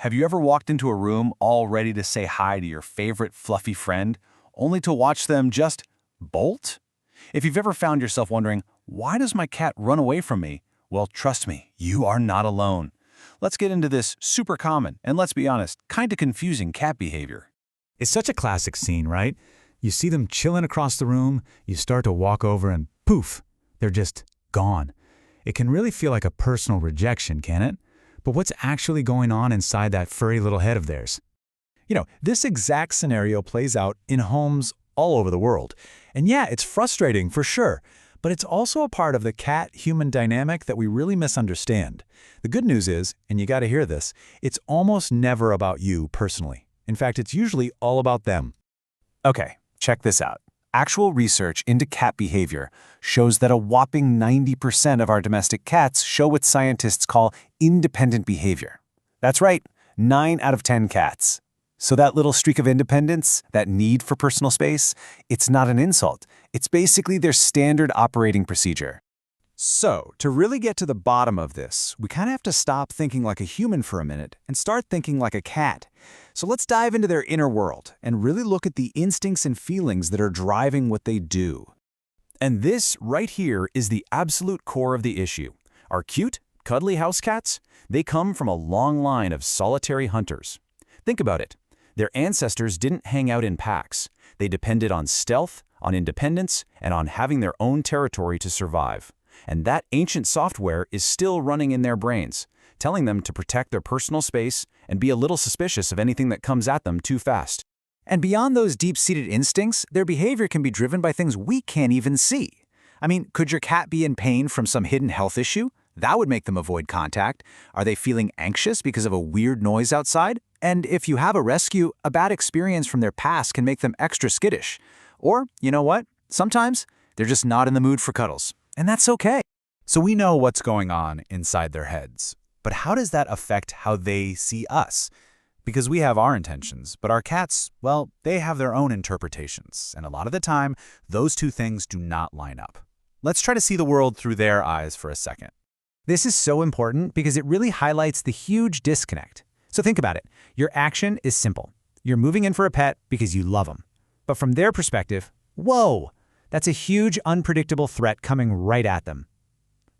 Have you ever walked into a room all ready to say hi to your favorite fluffy friend, only to watch them just bolt? If you've ever found yourself wondering, why does my cat run away from me? Well, trust me, you are not alone. Let's get into this super common and, let's be honest, kind of confusing cat behavior. It's such a classic scene, right? You see them chilling across the room, you start to walk over and poof, they're just gone. It can really feel like a personal rejection, can it? But what's actually going on inside that furry little head of theirs? This exact scenario plays out in homes all over the world. And yeah, it's frustrating for sure, but it's also a part of the cat-human dynamic that we really misunderstand. The good news is, and you gotta hear this, it's almost never about you personally. In fact, it's usually all about them. Okay, check this out. Actual research into cat behavior shows that a whopping 90% of our domestic cats show what scientists call independent behavior. That's right, 9 out of 10 cats. So that little streak of independence, that need for personal space, it's not an insult. It's basically their standard operating procedure. So, to really get to the bottom of this, we kind of have to stop thinking like a human for a minute and start thinking like a cat. So let's dive into their inner world and really look at the instincts and feelings that are driving what they do. And this right here is the absolute core of the issue. Our cute, cuddly house cats, they come from a long line of solitary hunters. Think about it. Their ancestors didn't hang out in packs. They depended on stealth, on independence, and on having their own territory to survive. And that ancient software is still running in their brains, telling them to protect their personal space and be a little suspicious of anything that comes at them too fast. And beyond those deep-seated instincts, their behavior can be driven by things we can't even see. I mean, could your cat be in pain from some hidden health issue? That would make them avoid contact. Are they feeling anxious because of a weird noise outside? And if you have a rescue, a bad experience from their past can make them extra skittish. Or, you know what? Sometimes they're just not in the mood for cuddles. And that's okay. So we know what's going on inside their heads. But how does that affect how they see us? Because we have our intentions, but our cats, well, they have their own interpretations. And a lot of the time, those two things do not line up. Let's try to see the world through their eyes for a second. This is so important because it really highlights the huge disconnect. So think about it. Your action is simple. You're moving in for a pet because you love them. But from their perspective, whoa, that's a huge, unpredictable threat coming right at them.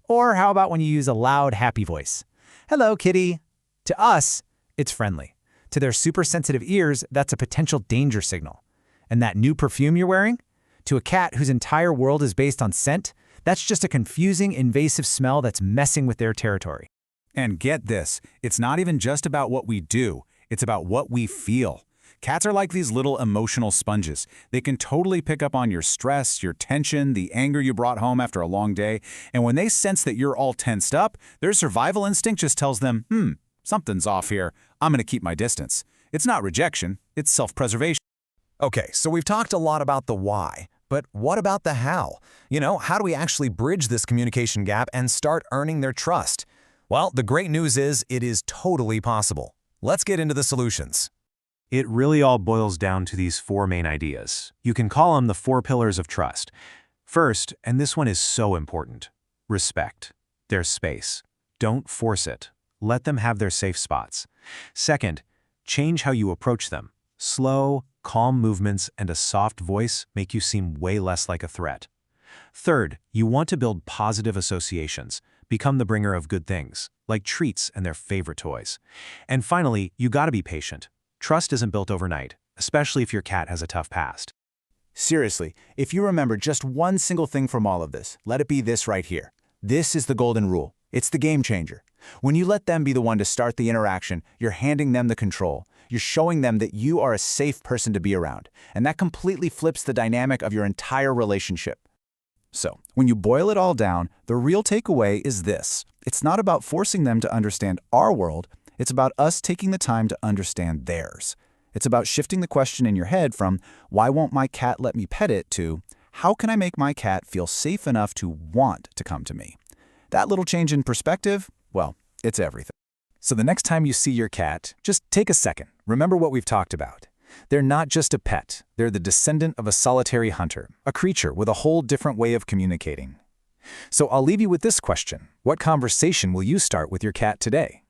Or how about when you use a loud, happy voice? Hello, kitty. To us, it's friendly. To their super sensitive ears, that's a potential danger signal. And that new perfume you're wearing? To a cat whose entire world is based on scent, that's just a confusing, invasive smell that's messing with their territory. And get this, it's not even just about what we do, it's about what we feel. Cats are like these little emotional sponges. They can totally pick up on your stress, your tension, the anger you brought home after a long day, and when they sense that you're all tensed up, their survival instinct just tells them, something's off here, I'm gonna keep my distance. It's not rejection, it's self-preservation. Okay, so we've talked a lot about the why, but what about the how? How do we actually bridge this communication gap and start earning their trust? Well, the great news is it is totally possible. Let's get into the solutions. It really all boils down to these 4 main ideas. You can call them the 4 pillars of trust. First, and this one is so important, respect their space. Don't force it. Let them have their safe spots. Second, change how you approach them. Slow, calm movements and a soft voice make you seem way less like a threat. Third, you want to build positive associations. Become the bringer of good things, like treats and their favorite toys. And finally, you gotta be patient. Trust isn't built overnight, especially if your cat has a tough past. Seriously, if you remember just one single thing from all of this, let it be this right here. This is the golden rule. It's the game changer. When you let them be the one to start the interaction, you're handing them the control. You're showing them that you are a safe person to be around, and that completely flips the dynamic of your entire relationship. So, when you boil it all down, the real takeaway is this. It's not about forcing them to understand our world, it's about us taking the time to understand theirs. It's about shifting the question in your head from, why won't my cat let me pet it, to, how can I make my cat feel safe enough to want to come to me? That little change in perspective, well, it's everything. So the next time you see your cat, just take a second. Remember what we've talked about. They're not just a pet. They're the descendant of a solitary hunter, a creature with a whole different way of communicating. So I'll leave you with this question. What conversation will you start with your cat today?